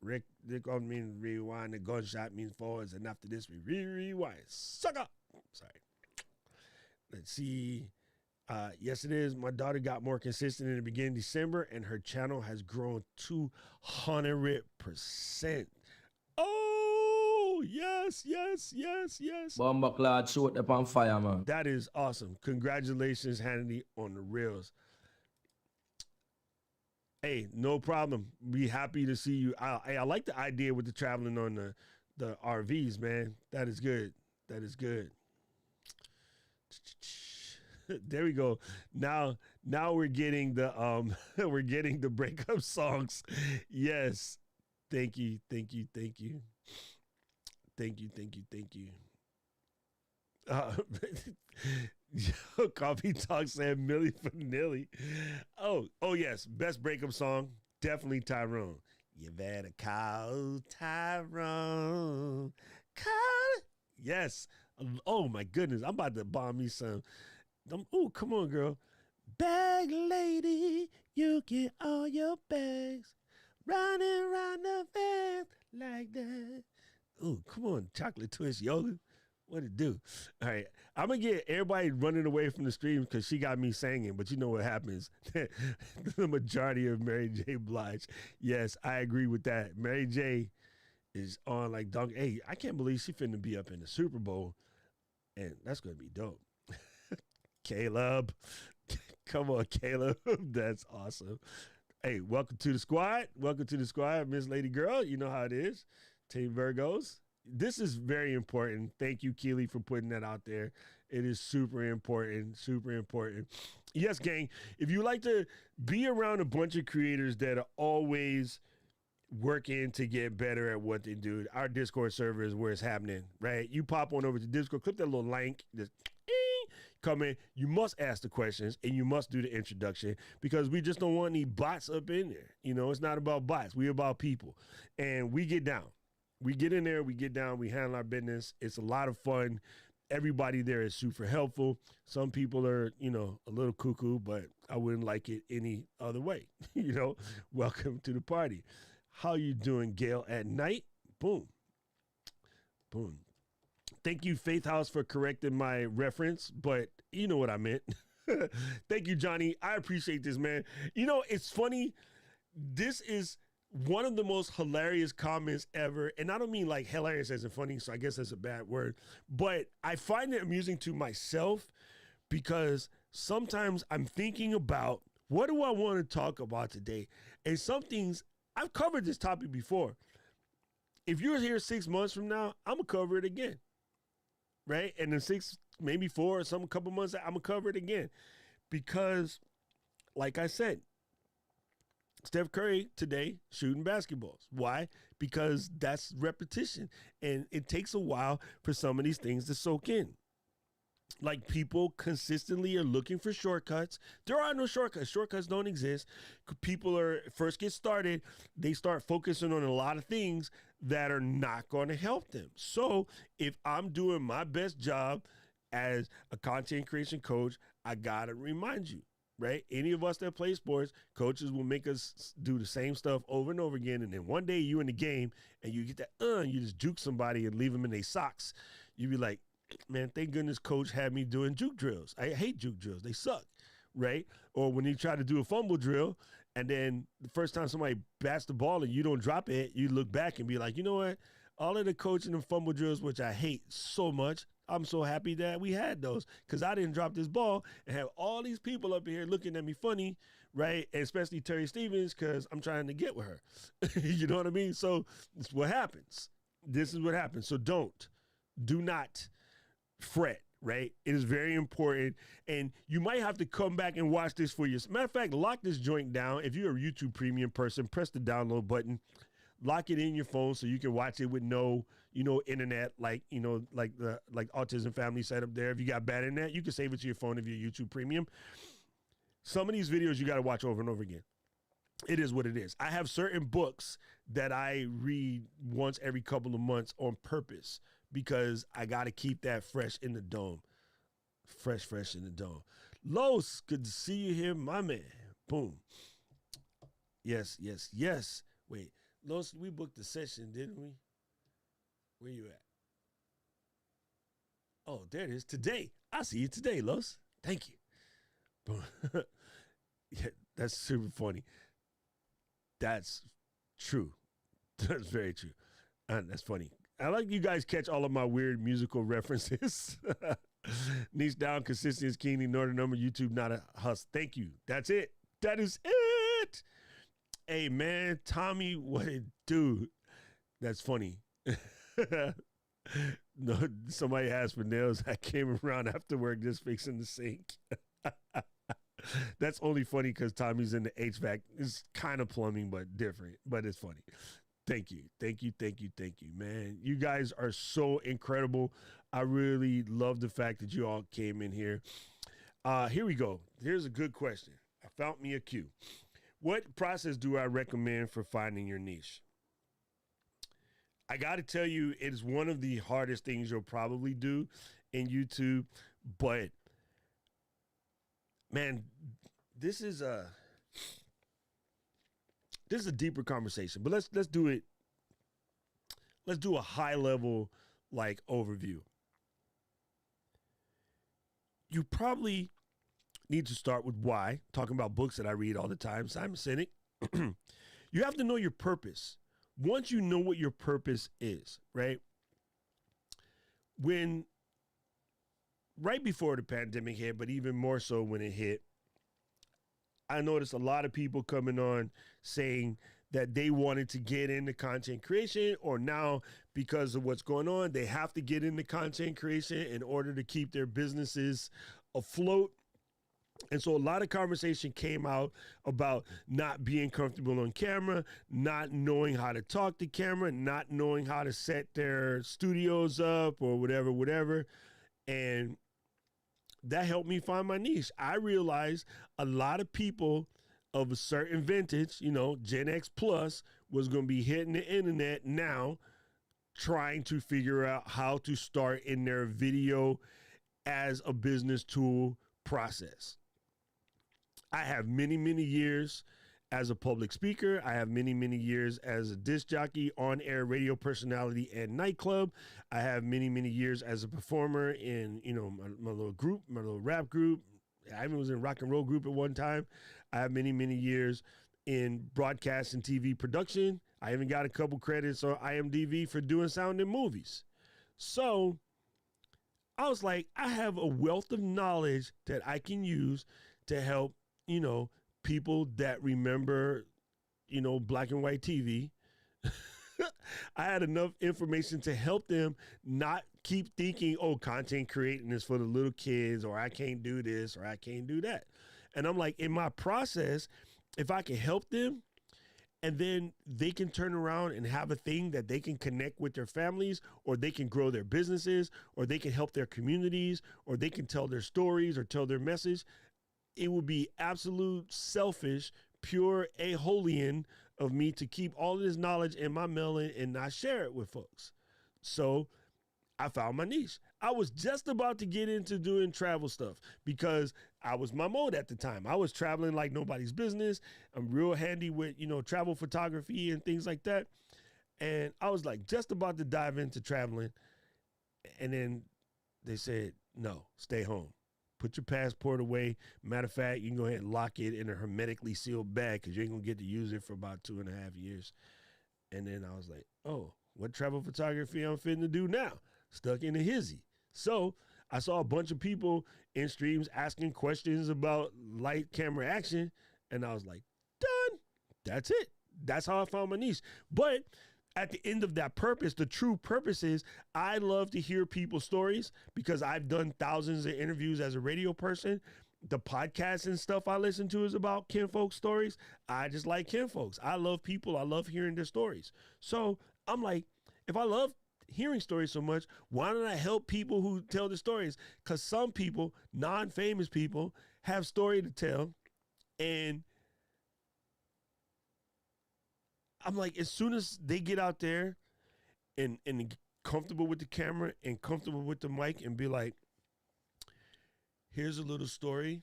Record means rewind. The gunshot means forwards. And after this, we rewind. Sucker. Sorry. Let's see. Yes, it is. My daughter got more consistent in the beginning of December, and her channel has grown 200%. Oh, yes, yes, yes, yes. Bomba clad shoot up on fire, man. That is awesome. Congratulations, Hannity, on the reels. Hey, no problem. Be happy to see you. I like the idea with the traveling on the RVs, man. That is good. That is good. There we go. Now we're getting the we're getting the breakup songs. Yes. Thank you. Thank you. Thank you. Thank you. Thank you. Thank you. Coffee Talk said Millie Vanilli. Oh yes. Best breakup song. Definitely Tyrone. You better call Tyrone. Call. Yes. Oh my goodness. I'm about to bomb me some. Oh, come on, girl. Bag lady, you get all your bags. Running around the van like that. Oh, come on, chocolate twist yoga. What it do? All right, I'm going to get everybody running away from the stream because she got me singing, but you know what happens. The majority of Mary J. Blige. Yes, I agree with that. Mary J. is on like dunk. Hey, I can't believe she finna be up in the Super Bowl, and that's going to be dope. Caleb. Come on, Caleb. That's awesome. Hey, welcome to the squad. Welcome to the squad, Miss Lady Girl. You know how it is. Team Virgos. This is very important. Thank you, Keely, for putting that out there. It is super important, super important. Yes, gang, if you like to be around a bunch of creators that are always working to get better at what they do, our Discord server is where it's happening, right? You pop on over to Discord, click that little link, just come in. You must ask the questions and you must do the introduction because we just don't want any bots up in there. You know, it's not about bots. We're about people. And we get down. We get in there, we get down, we handle our business. It's a lot of fun. everybody there is super helpful. Some people are, you know, a little cuckoo, but I wouldn't like it any other way. You know, welcome to the party. How you doing, Gail, at night? Boom. Boom. Thank you, Faith House, for correcting my reference, but you know what I meant. Thank you, Johnny. I appreciate this, man. You know, it's funny. This is one of the most hilarious comments ever. And I don't mean like hilarious as in funny, so I guess that's a bad word. But I find it amusing to myself because sometimes I'm thinking about what do I want to talk about today? And some things, I've covered this topic before. If you're here 6 months from now, I'm going to cover it again. Right? And in 6, maybe 4 or some couple months, I'm going to cover it again. Because, like I said, Steph Curry today shooting basketballs. Why? Because that's repetition. And it takes a while for some of these things to soak in. Like people consistently are looking for shortcuts. There are no shortcuts. Shortcuts don't exist. People are first get started. They start focusing on a lot of things that are not going to help them. So if I'm doing my best job as a content creation coach, I got to remind you. Right? Any of us that play sports, coaches will make us do the same stuff over and over again. And then one day you in the game and you get that, you just juke somebody and leave them in their socks. You be like, man, thank goodness coach had me doing juke drills. I hate juke drills. They suck. Right? Or when you try to do a fumble drill and then the first time somebody bats the ball and you don't drop it, you look back and be like, you know what? All of the coaching and fumble drills, which I hate so much, I'm so happy that we had those because I didn't drop this ball and have all these people up here looking at me funny, right? And especially Terry Stevens because I'm trying to get with her. You know what I mean? So this is what happens. This is what happens. So do not fret, right? It is very important. And you might have to come back and watch this for yourself. Matter of fact, lock this joint down. If you're a YouTube premium person, press the download button. Lock it in your phone so you can watch it with no, internet, like Autism Family set up there. If you got bad internet, you can save it to your phone if you're YouTube premium. Some of these videos you got to watch over and over again. It is what it is. I have certain books that I read once every couple of months on purpose because I got to keep that fresh in the dome. Fresh in the dome. Los, good to see you here, my man. Boom. Yes. Wait. Los, we booked the session, didn't we? Where you at? Oh, there it is. Today. I see you today, Los. Thank you. Yeah, that's super funny. That's true. That's very true. That's funny. I like you guys catch all of my weird musical references. Niche down, consistency is king, ignore the number, YouTube, not a hustle. Thank you. That's it. That is it. Hey, man, Tommy, what it do? That's funny. No, somebody asked for nails. I came around after work just fixing the sink. That's only funny because Tommy's in the HVAC. It's kind of plumbing, but different. But it's funny. Thank you, man. You guys are so incredible. I really love the fact that you all came in here. Here we go. Here's a good question. I found me a cue. What process do I recommend for finding your niche? I got to tell you, it is one of the hardest things you'll probably do in YouTube. But, man, this is a deeper conversation. But let's do it. Let's do a high level like overview. You probably need to start with why, talking about books that I read all the time, Simon Sinek. You have to know your purpose. Once you know what your purpose is, right? Right before the pandemic hit, but even more so when it hit, I noticed a lot of people coming on saying that they wanted to get into content creation, or now because of what's going on, they have to get into content creation in order to keep their businesses afloat. And so a lot of conversation came out about not being comfortable on camera, not knowing how to talk to camera, not knowing how to set their studios up or whatever. And that helped me find my niche. I realized a lot of people of a certain vintage, Gen X plus, was going to be hitting the internet now trying to figure out how to start in their video as a business tool process. I have many, many years as a public speaker. I have many, many years as a disc jockey, on-air radio personality, and nightclub. I have many, many years as a performer in, my little group, my little rap group. I even was in a rock and roll group at one time. I have many, many years in broadcast and TV production. I even got a couple credits on IMDb for doing sound in movies. So I was like, I have a wealth of knowledge that I can use to help, people that remember, black and white TV. I had enough information to help them not keep thinking, oh, content creating is for the little kids, or I can't do this, or I can't do that. And I'm like, in my process, if I can help them, and then they can turn around and have a thing that they can connect with their families, or they can grow their businesses, or they can help their communities, or they can tell their stories or tell their message, it would be absolute selfish, pure a-holian of me to keep all of this knowledge in my melon and not share it with folks. So I found my niche. I was just about to get into doing travel stuff because I was my mode at the time. I was traveling like nobody's business. I'm real handy with, travel photography and things like that. And I was like just about to dive into traveling. And then they said, no, stay home. Put your passport away. Matter of fact, you can go ahead and lock it in a hermetically sealed bag because you ain't going to get to use it for about 2.5 years. And then I was like, oh, what travel photography I'm fitting to do now? Stuck in a hizzy. So I saw a bunch of people in streams asking questions about light camera action. And I was like, done. That's it. That's how I found my niche. But at the end of that purpose, the true purpose is I love to hear people's stories because I've done thousands of interviews as a radio person. The podcasts and stuff I listen to is about kinfolk stories. I just like kinfolks. I love people. I love hearing their stories. So I'm like, if I love hearing stories so much, why don't I help people who tell the stories? Because some people, non-famous people, have story to tell. And I'm like, as soon as they get out there and comfortable with the camera and comfortable with the mic and be like, here's a little story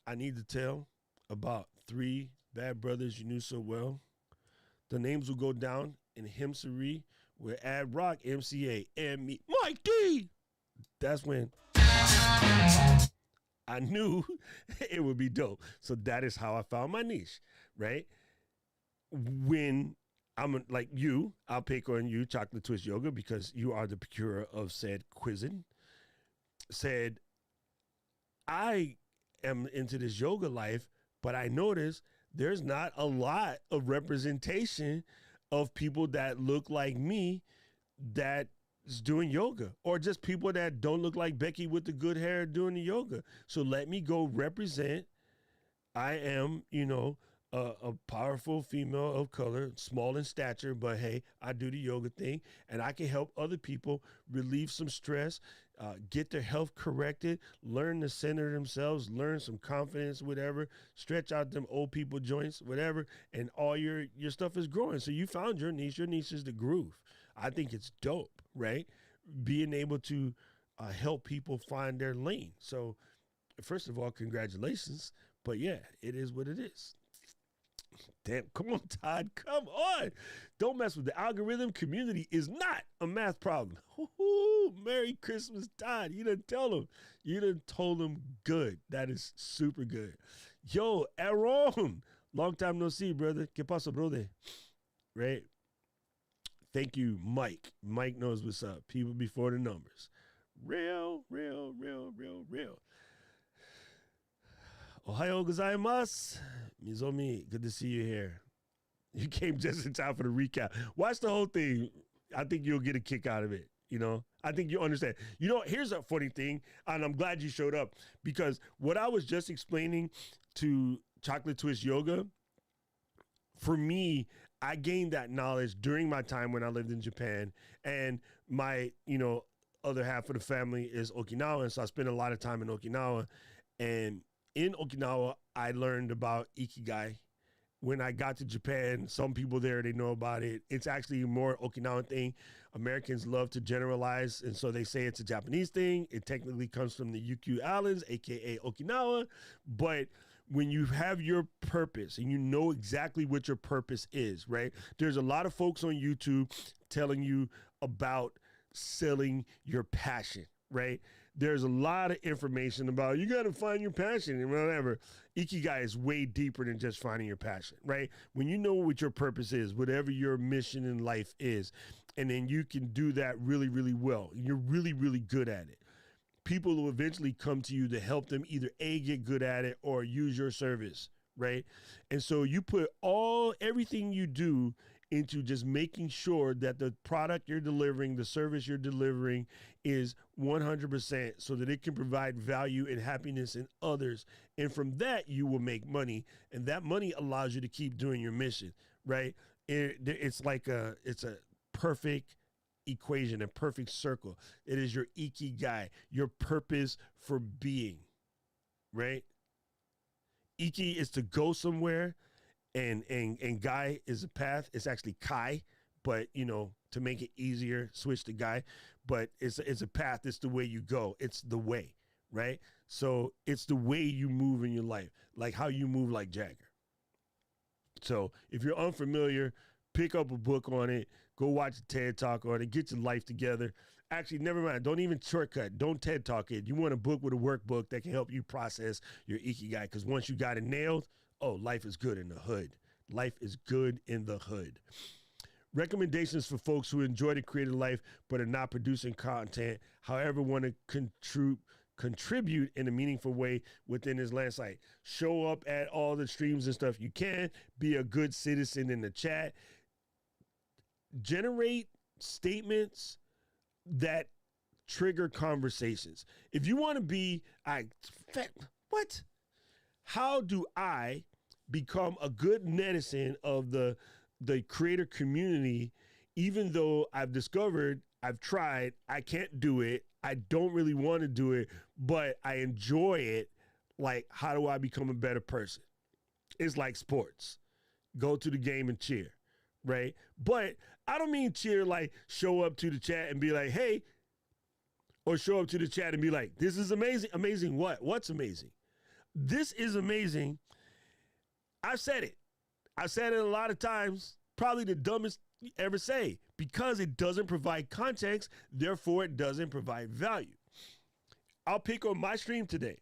I need to tell about 3 bad brothers you knew so well. The names will go down in hymnsery with Ad Rock, MCA, and me, Mike D. That's when I knew it would be dope. So that is how I found my niche, right? When I'm like you, I'll pick on you, Chocolate Twist Yoga, because you are the procurer of said cuisine. Said, I am into this yoga life, but I notice there's not a lot of representation of people that look like me that is doing yoga, or just people that don't look like Becky with the good hair doing the yoga. So let me go represent. I am, a powerful female of color, small in stature, but hey, I do the yoga thing, and I can help other people relieve some stress, get their health corrected, learn to center themselves, learn some confidence, whatever, stretch out them old people joints, whatever, and all your stuff is growing. So you found your niche. Your niche is the groove. I think it's dope, right? Being able to help people find their lane. So first of all, congratulations. But yeah, it is what it is. Damn, come on, Todd, come on. Don't mess with the algorithm. Community is not a math problem. Woo-hoo, Merry Christmas, Todd. You done tell him. You done told him good. That is super good. Yo, Aaron, long time no see, brother. ¿Qué pasa, brother? Right? Thank you, Mike. Mike knows what's up. People before the numbers. Real. Ohayo gozaimasu. Mizomi, good to see you here. You came just in time for the recap. Watch the whole thing. I think you'll get a kick out of it. I think you'll understand. Here's a funny thing, and I'm glad you showed up, because what I was just explaining to Chocolate Twist Yoga, for me, I gained that knowledge during my time when I lived in Japan, and my, other half of the family is Okinawan, so I spent a lot of time in Okinawa, and in Okinawa, I learned about Ikigai when I got to Japan, some people there, they know about it. It's actually a more Okinawan thing. Americans love to generalize, and so they say it's a Japanese thing. It technically comes from the Ryukyu Islands, aka Okinawa. But when you have your purpose and you know exactly what your purpose is, right? There's a lot of folks on YouTube telling you about selling your passion, right? There's a lot of information about you got to find your passion and whatever. Ikigai is way deeper than just finding your passion, right? When you know what your purpose is, whatever your mission in life is, and then you can do that really, really well. You're really, really good at it. People will eventually come to you to help them either A, get good at it or use your service, right? And so you put everything you do into just making sure that the product you're delivering, the service you're delivering is 100% so that it can provide value and happiness in others. And from that, you will make money. And that money allows you to keep doing your mission, right? It's a perfect equation, a perfect circle. It is your ikigai, your purpose for being, right? Iki is to go somewhere. And Gai is a path. It's actually Kai, but to make it easier, switch to Gai. But it's a path. It's the way you go. It's the way, right? So it's the way you move in your life, like how you move like Jagger. So if you're unfamiliar, pick up a book on it. Go watch a TED Talk on it. Get your life together. Actually, never mind. Don't even shortcut. Don't TED Talk it. You want a book with a workbook that can help you process your Ikigai, because once you got it nailed, oh, life is good in the hood. Life is good in the hood. Recommendations for folks who enjoy the creative life but are not producing content, however, want to contribute in a meaningful way within this landslide. Show up at all the streams and stuff you can. Be a good citizen in the chat. Generate statements that trigger conversations. If you want to be, how do I become a good netizen of the creator community, even though I've discovered, I've tried, I can't do it, I don't really want to do it, but I enjoy it? Like, how do I become a better person? It's like sports. Go to the game and cheer, right? But I don't mean cheer like show up to the chat and be like, hey, or show up to the chat and be like, this is amazing. Amazing what? What's amazing? This is amazing. I've said it. I've said it a lot of times, probably the dumbest you ever say, because it doesn't provide context, therefore it doesn't provide value. I'll pick on my stream today.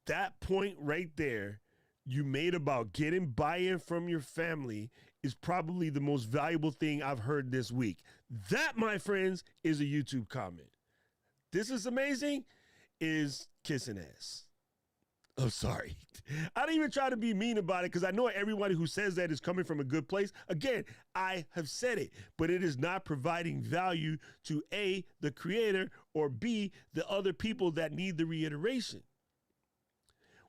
That point right there you made about getting buy-in from your family is probably the most valuable thing I've heard this week. That, my friends, is a YouTube comment. This is amazing is kissing ass. I'm sorry. I don't even try to be mean about it because I know everybody who says that is coming from a good place. Again, I have said it, but it is not providing value to A, the creator, or B, the other people that need the reiteration.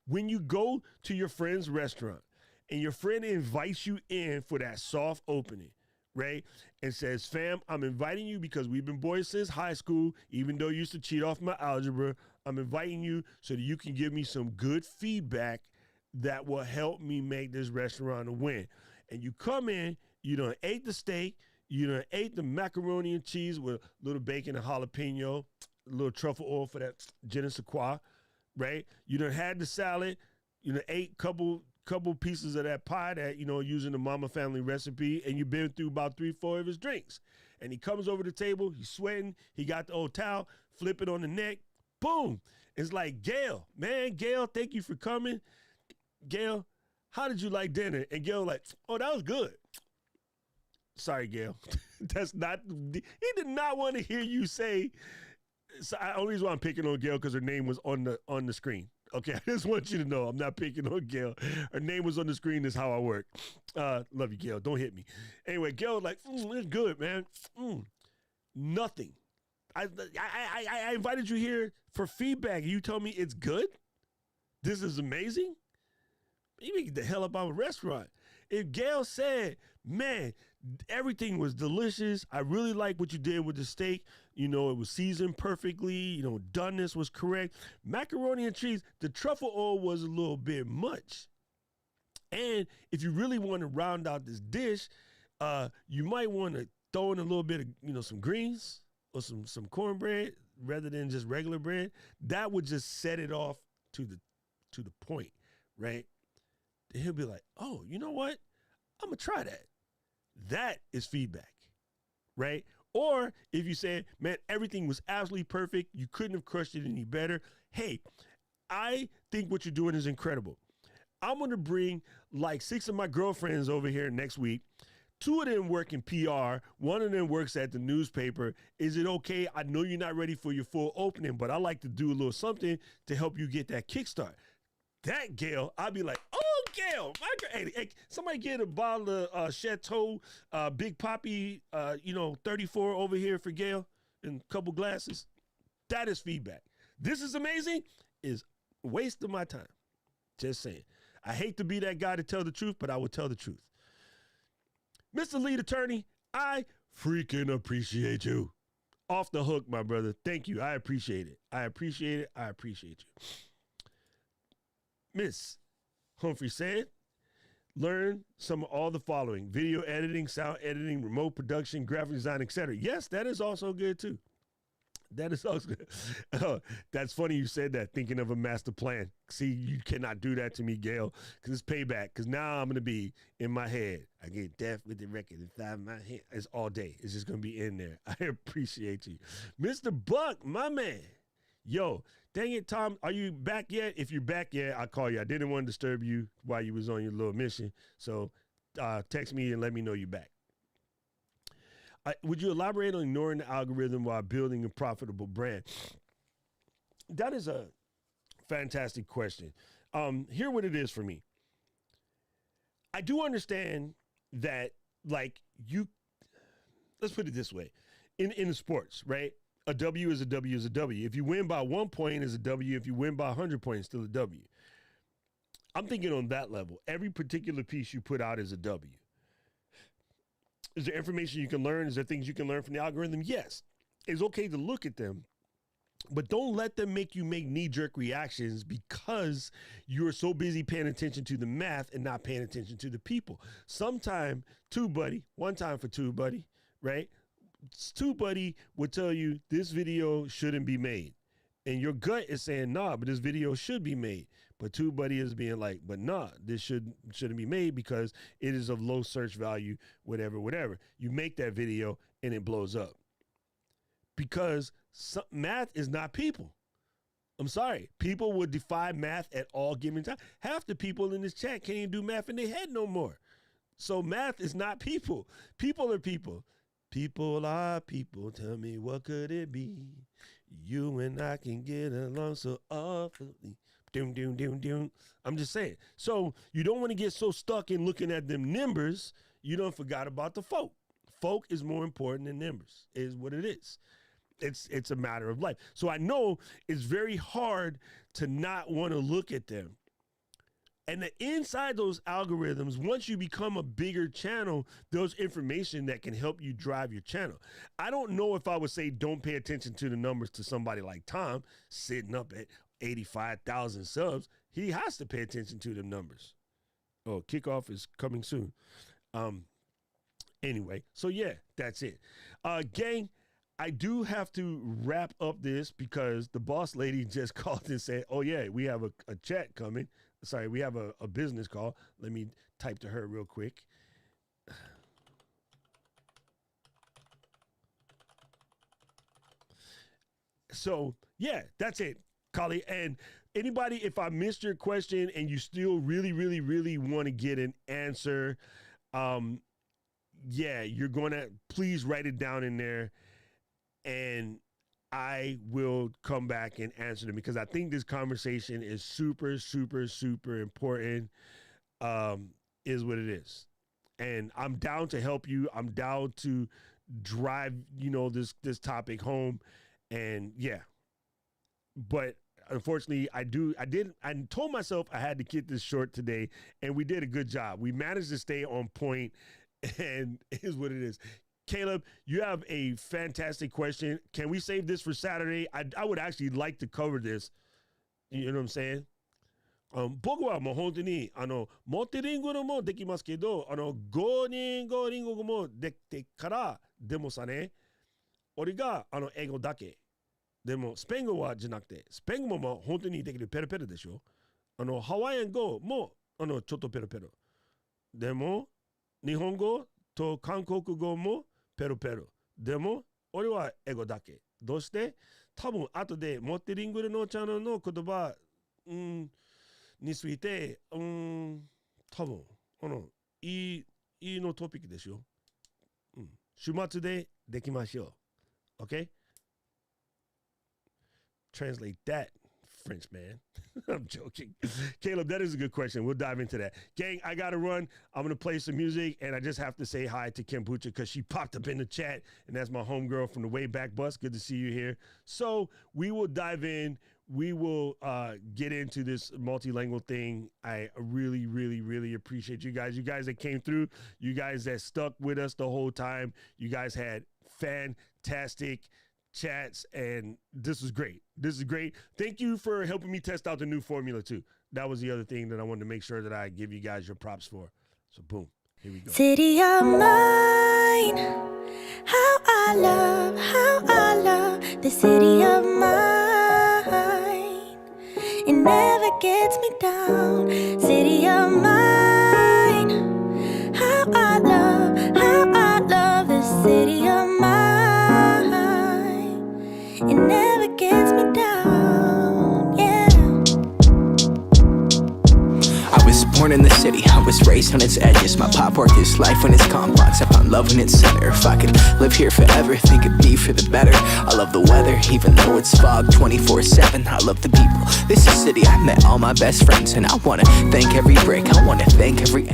When you go to your friend's restaurant and your friend invites you in for that soft opening, right? And says, fam, I'm inviting you because we've been boys since high school, even though you used to cheat off my algebra. I'm inviting you so that you can give me some good feedback that will help me make this restaurant a win. And you come in, you done ate the steak, you done ate the macaroni and cheese with a little bacon and jalapeno, a little truffle oil for that je ne sais quoi, right? You done had the salad, you done ate couple pieces of that pie that, using the mama family recipe, and you've been through about 3-4 of his drinks. And he comes over the table, he's sweating, he got the old towel, flip it on the neck, boom. It's like, Gail, thank you for coming. Gail, how did you like dinner? And Gail like, oh, that was good. Sorry, Gail. He did not want to hear you say, so only reason why I'm picking on Gail because her name was on the screen. Okay, I just want you to know I'm not picking on Gail. Her name was on the screen. Is how I work. Love you, Gail. Don't hit me. Anyway, Gail was like, it's good, man. Nothing. I invited you here for feedback. You told me it's good? This is amazing? You can get the hell up out of a restaurant. If Gail said, man, Everything was delicious. I really like what you did with the steak. You know, it was seasoned perfectly. You know, doneness was correct. Macaroni and cheese, the truffle oil was a little bit much. And if you really want to round out this dish, you might want to throw in a little bit of, you know, some greens or some cornbread rather than just regular bread. That would just set it off to the point, right? Then he'll be like, oh, you know what? I'm going to try that. That is feedback, right? Or if you say, man, everything was absolutely perfect, you couldn't have crushed it any better. Hey, I think what you're doing is incredible. I'm going to bring like 6 of my girlfriends over here next week. 2 of them work in PR. 1 of them works at the newspaper. Is it okay? I know you're not ready for your full opening, but I like to do a little something to help you get that kickstart. That Gail, I'll be like, oh, Gail, hey, somebody get a bottle of Chateau Big Poppy, 34 over here for Gail and a couple glasses. That is feedback. This is amazing is a waste of my time. Just saying. I hate to be that guy to tell the truth, but I will tell the truth. Mr. Lead Attorney, I freaking appreciate you. Off the hook, my brother. Thank you. I appreciate it. I appreciate it. I appreciate you. Miss Humphrey said, learn some of all the following: video editing, sound editing, remote production, graphic design, etc. Yes, that is also good too. That is also good. That's funny you said that, thinking of a master plan. See, you cannot do that to me, Gail, because it's payback. Because now I'm going to be in my head. I get deaf with the record inside my head. It's all day. It's just going to be in there. I appreciate you. Mr. Buck, my man. Yo, dang it, Tom, are you back yet? If you're back yet, I'll call you. I didn't want to disturb you while you was on your little mission. So text me and let me know you're back. Would you elaborate on ignoring the algorithm while building a profitable brand? That is a fantastic question. Here what it is for me. I do understand that, like, let's put it this way. In the sports, right? A W is a W is a W. If you win by 1 point, it's a W. If you win by 100 points, it's still a W. I'm thinking on that level. Every particular piece you put out is a W. Is there information you can learn? Is there things you can learn from the algorithm? Yes. It's okay to look at them, but don't let them make you make knee-jerk reactions because you're so busy paying attention to the math and not paying attention to the people. Sometime, TubeBuddy, one time for TubeBuddy, right? TubeBuddy would tell you this video shouldn't be made. And your gut is saying, nah, but this video should be made. But TubeBuddy is being like, but nah, this shouldn't be made because it is of low search value, whatever. You make that video and it blows up. Because math is not people. I'm sorry. People would defy math at all given time. Half the people in this chat can't even do math in their head no more. So math is not people. People are people. People are people. Tell me, what could it be? You and I can get along so awfully. Doom, doom, doom, doom. I'm just saying. So you don't want to get so stuck in looking at them numbers, you don't forgot about the folk. Folk is more important than numbers, is what it is. It's a matter of life. So I know it's very hard to not want to look at them. And inside those algorithms, once you become a bigger channel, there's information that can help you drive your channel. I don't know if I would say don't pay attention to the numbers to somebody like Tom sitting up at 85,000 subs. He has to pay attention to the numbers. Oh, kickoff is coming soon. Anyway, so yeah, that's it. Gang, I do have to wrap up this because the boss lady just called and said, oh yeah, we have a chat coming. Sorry, we have a business call. Let me type to her real quick. So, yeah, that's it, Kali. And anybody, if I missed your question and you still really, really, really want to get an answer, yeah, you're going to please write it down in there and I will come back and answer them because I think this conversation is super, super, super important, is what it is. And I'm down to help you. I'm down to drive, this topic home. And yeah, but unfortunately I told myself I had to get this short today and we did a good job. We managed to stay on point and it is what it is. Caleb, you have a fantastic question. Can we save this for Saturday? I would actually like to cover this. You know what I'm saying? 僕はもう本当にモテリンゴもできますけどゴーリンゴリンゴもできてからでもさね俺が英語だけでもスペイン語はじゃなくてスペイン語も本当にできるペロペロでしょハワイアン語もちょっとペロペロでも日本語と韓国語もペロペロでも俺は英語だけどうして多分後でモテリンゴのチャンネルの言葉について、多分いいのトピックでしょ。週末でできましょう。Okay? Translate that, French man. I'm joking. Caleb, that is a good question. We'll dive into that. Gang, I got to run. I'm going to play some music, and I just have to say hi to Kombucha because she popped up in the chat, and that's my homegirl from the way back bus. Good to see you here. So we will dive in. We will get into this multilingual thing. I really, really, really appreciate you guys. You guys that came through, you guys that stuck with us the whole time. You guys had fantastic chats, and this was great. This is great. Thank you for helping me test out the new formula too. That was the other thing that I wanted to make sure that I give you guys your props for. So boom, here we go. City of mine, how I love the city of mine. It never gets me down. City of mine, how I love the city of mine. It never gets me down, yeah. I was born in the city, I was raised on its edges. My pop worked his life when its confines. I found love in its center. If I could live here forever, think it'd be for the better. I love the weather, even though it's fog 24/7. I love the people. This is city I met all my best friends, and I wanna thank every brick. I wanna thank every